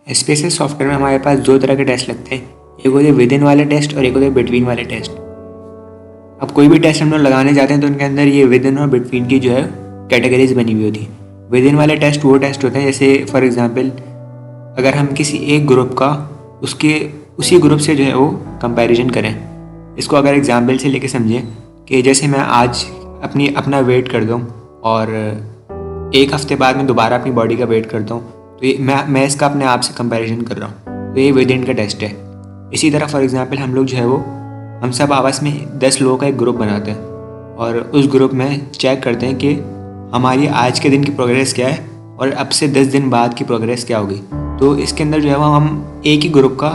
Spaces software में हमारे पास दो तरह के टेस्ट लगते हैं, एक होते हैं विद इन वाले टेस्ट और एक होते हैं बिटवीन वाले टेस्ट। अब कोई भी टेस्ट हम लोग लगाने जाते हैं तो उनके अंदर ये विद इन और बिटवीन की जो है कैटेगरीज बनी हुई होती है। विद इन वाले टेस्ट वो टेस्ट होते हैं जैसे फॉर एग्जांपल अगर हम किसी एक ग्रुप का उसी ग्रुप से जो है वो कंपैरिजन करें। इसको अगर एग्जांपल से लेके समझें कि जैसे मैं आज अपना वेट कर दूँ और एक हफ्ते बाद मैं दोबारा अपनी बॉडी का वेट करता हूँ, तो ये मैं इसका अपने आप से कंपैरिजन कर रहा हूँ, तो ये विद इन का टेस्ट है। इसी तरह फॉर एग्जांपल हम लोग जो है वो हम सब आपस में 10 लोगों का एक ग्रुप बनाते हैं और उस ग्रुप में चेक करते हैं कि हमारी आज के दिन की प्रोग्रेस क्या है और अब से 10 दिन बाद की प्रोग्रेस क्या होगी। तो इसके अंदर जो है वो हम एक ही ग्रुप का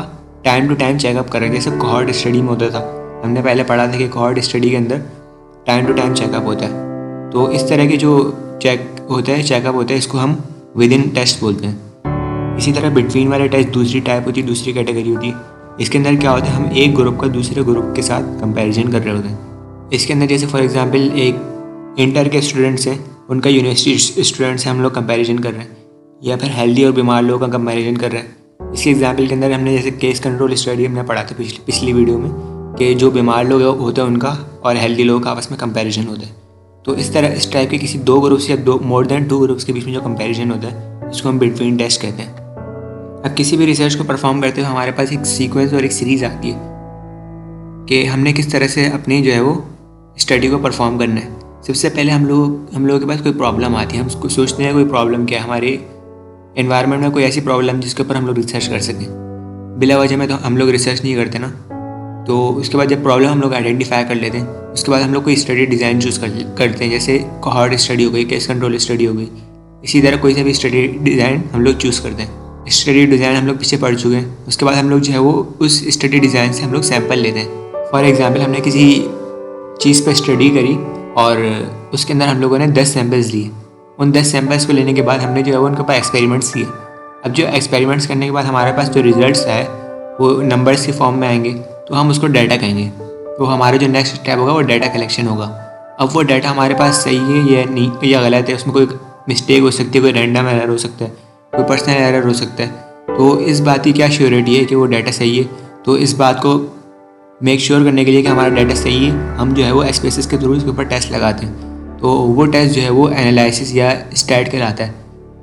टाइम टू टाइम चेकअप कर रहे हैं, जैसे कोहॉर्ट स्टडी में होता था। हमने पहले पढ़ा था कि कोहॉर्ट स्टडी के अंदर टाइम टू टाइम चेकअप होता है। तो इस तरह के जो चेकअप होता है इसको हम विद इन टेस्ट बोलते हैं। इसी तरह बिटवीन वाले टेस्ट दूसरी टाइप होती है, दूसरी कैटेगरी होती है। इसके अंदर क्या होता है, हम एक ग्रुप का दूसरे ग्रुप के साथ कंपैरिजन कर रहे होते हैं। इसके अंदर जैसे फॉर एग्जांपल एक इंटर के स्टूडेंट्स हैं, उनका यूनिवर्सिटी स्टूडेंट से हम लोग कंपैरिजन कर रहे हैं, या फिर हेल्दी और बीमार लोगों का कंपैरिजन कर रहे हैं। इसी एग्जाम्पल के अंदर हमने जैसे केस कंट्रोल स्टडी हमने पढ़ा था पिछली वीडियो में कि जो बीमार लोग होते हैं उनका और हेल्दी लोगों का आपस में कंपैरिजन होता है। तो इस तरह इस टाइप के किसी दो ग्रुप्स या मोर देन 2 ग्रुप्स के बीच में जो कंपैरिजन होता है उसको हम बिटवीन टेस्ट कहते हैं। अब किसी भी रिसर्च को परफॉर्म करते हुए हमारे पास एक सीक्वेंस और एक सीरीज़ आती है कि हमने किस तरह से अपनी जो है वो स्टडी को परफॉर्म करना है। सबसे पहले हम लोगों के पास कोई प्रॉब्लम आती है, हम उसको सोचते हैं कोई प्रॉब्लम क्या है, हमारे एनवायरनमेंट में कोई ऐसी प्रॉब्लम जिसके ऊपर हम लोग रिसर्च कर सकें। बिला वजह में तो हम लोग रिसर्च नहीं करते ना। तो उसके बाद जब प्रॉब्लम हम लोग आइडेंटिफाई कर लेते हैं उसके बाद हम लोग कोई स्टडी डिज़ाइन चूज़ करते हैं, जैसे कोहॉर्ट स्टडी हो गई, केस कंट्रोल स्टडी हो गई। इसी तरह कोई सा भी स्टडी डिज़ाइन हम लोग चूज़ करते हैं। स्टडी डिज़ाइन हम लोग पीछे पढ़ चुके हैं, उसके बाद हम लोग जो है वो उस स्टडी डिज़ाइन से हम लोग सैंपल लेते हैं। फॉर एग्जांपल हमने किसी चीज़ पर स्टडी करी और उसके अंदर हम लोगों ने 10 सैंपल्स लिए। उन 10 सैंपल्स को लेने के बाद हमने जो है वो उनके पास एक्सपेरिमेंट्स किए। अब जो एक्सपेरिमेंट्स करने के बाद हमारे पास जो रिजल्ट्स आए वो नंबर्स के फॉर्म में आएंगे, तो हम उसको डाटा कहेंगे। तो हमारा जो नेक्स्ट स्टेप होगा वो डाटा कलेक्शन होगा। अब वो डाटा हमारे पास सही है या नहीं या गलत है, उसमें कोई मिस्टेक हो सकती है, कोई रैंडम एरर हो सकता है, कोई पर्सनल एरर हो सकता है। तो इस बात की क्या श्योरिटी है कि वो डाटा सही है। तो इस बात को मेक श्योर करने के लिए कि हमारा डाटा सही है, हम जो है वो स्पेसिस के थ्रू इसके ऊपर टेस्ट लगाते हैं। तो वो टेस्ट जो है वो एनालिसिस या स्टैट कहलाता है।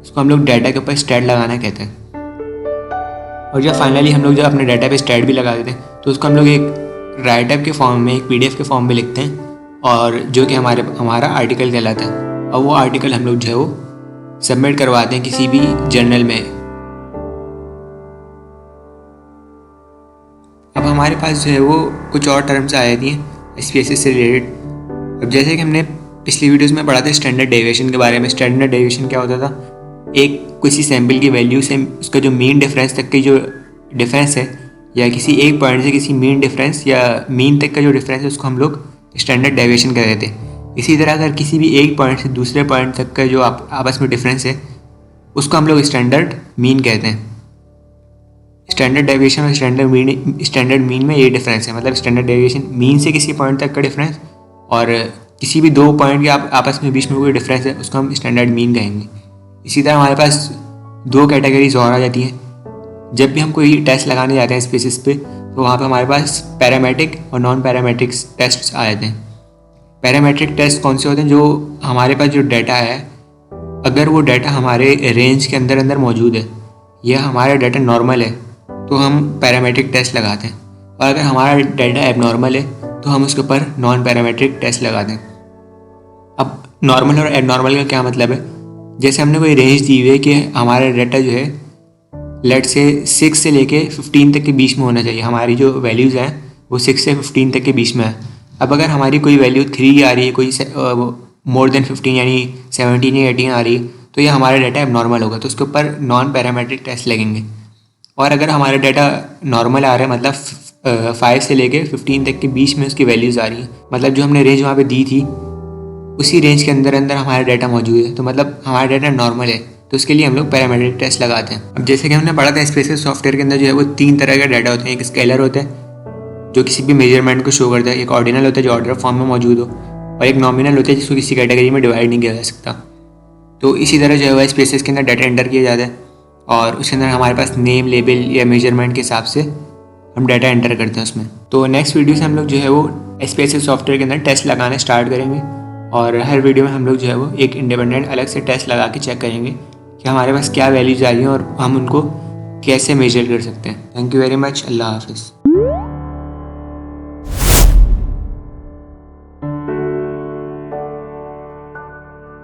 उसको हम लोग डाटा के ऊपर स्टैट लगाना कहते हैं। और जब फाइनली हम लोग जब अपने डाटा पे स्टैट भी लगा देते हैं तो उसको हम लोग एक राइटअप के फॉर्म में, एक PDF के फॉर्म में लिखते हैं, और जो कि हमारा आर्टिकल कहलाता है। और वो आर्टिकल हम लोग जो है वो सबमिट करवाते हैं किसी भी जर्नल में। अब हमारे पास जो है वो कुछ और टर्म्स आ जाती हैं स्पेसिस से रिलेटेड। अब जैसे कि हमने पिछली वीडियोस में पढ़ा था स्टैंडर्ड डेविएशन के बारे में। स्टैंडर्ड डेविएशन क्या होता था, एक किसी सैंपल की वैल्यू से उसका जो मीन डिफरेंस तक की जो डिफरेंस है, या किसी एक पॉइंट से किसी मीन डिफरेंस या मीन तक का जो डिफरेंस है, उसको हम लोग स्टैंडर्ड डेविएशन कह देते हैं। इसी तरह अगर किसी भी एक पॉइंट से दूसरे पॉइंट तक का जो आपस में डिफरेंस है उसको हम लोग स्टैंडर्ड मीन कहते हैं। स्टैंडर्ड डेविएशन और स्टैंडर्ड मीन में ये डिफरेंस है। मतलब स्टैंडर्ड डेविएशन मीन से किसी पॉइंट तक का डिफरेंस, और किसी भी दो पॉइंट के आपस में बीच में कोई डिफरेंस है उसको हम स्टैंडर्ड मीन कहेंगे। इसी तरह हमारे पास 2 कैटेगरीज और आ जाती हैं। जब भी हम कोई टेस्ट लगाने जाते हैं स्पेसिस पे तो वहाँ पे हमारे पास पैरामेट्रिक और नॉन पैरामेट्रिक टेस्ट आ जाते हैं। पैरामेट्रिक टेस्ट कौन से होते हैं, जो हमारे पास जो डाटा है अगर वो डाटा हमारे रेंज के अंदर मौजूद है या हमारा डाटा नॉर्मल है तो हम पैरामेट्रिक टेस्ट लगाते हैं, और अगर हमारा डाटा एबनॉर्मल है तो हम उसके ऊपर नॉन पैरामेट्रिक टेस्ट लगाते हैं। अब नॉर्मल और एबनॉर्मल का क्या मतलब है, जैसे हमने कोई रेंज दी हुई है कि हमारा डाटा जो है लेट से 6 से लेके 15 तक के बीच में होना चाहिए। हमारी जो वैल्यूज़ हैं वो 6 से 15 तक के बीच में है। अब अगर हमारी कोई वैल्यू 3 आ रही है, कोई मोर देन 15 यानी 17 या 18 आ रही है, तो ये हमारा डाटा एबनॉर्मल होगा, तो उसके ऊपर नॉन पैरामेट्रिक टेस्ट लगेंगे। और अगर हमारा डाटा नॉर्मल आ रहा है, मतलब 5 से लेके 15 तक के बीच में उसकी वैल्यूज़ आ रही हैं, मतलब जो हमने रेंज वहाँ पे दी थी उसी रेंज के अंदर हमारा डाटा मौजूद है, तो मतलब हमारा डाटा नॉर्मल है, तो उसके लिए हम लोग पैरामेट्रिक टेस्ट लगाते हैं। अब जैसे कि हमने पढ़ा था स्पेसिस सॉफ्टवेयर के अंदर जो है वो 3 तरह का डाटा होते हैं। एक स्केलर होता है जो किसी भी मेजरमेंट को शो करता है, एक ऑर्डिनल होता है जो ऑर्डर फॉर्म में मौजूद हो, और एक नॉमिनल होता है जिसको किसी कैटेगरी में डिवाइड नहीं किया जा सकता। तो इसी तरह जो है स्पेसिस के अंदर डाटा एंटर किया जाता है और उसके अंदर हमारे पास नेम, लेबल या मेजरमेंट के हिसाब से हम डाटा एंटर करते हैं उसमें। तो नेक्स्ट वीडियो से हम लोग जो है वो SPSS सॉफ्टवेयर के अंदर टेस्ट लगाना स्टार्ट करेंगे और हर वीडियो में हम लोग जो है वो एक इंडिपेंडेंट अलग से टेस्ट लगा के चेक करेंगे कि हमारे पास क्या वैल्यूज आ रही हैं और हम उनको कैसे मेजर कर सकते हैं। Thank you very much. Allah हाफिज़।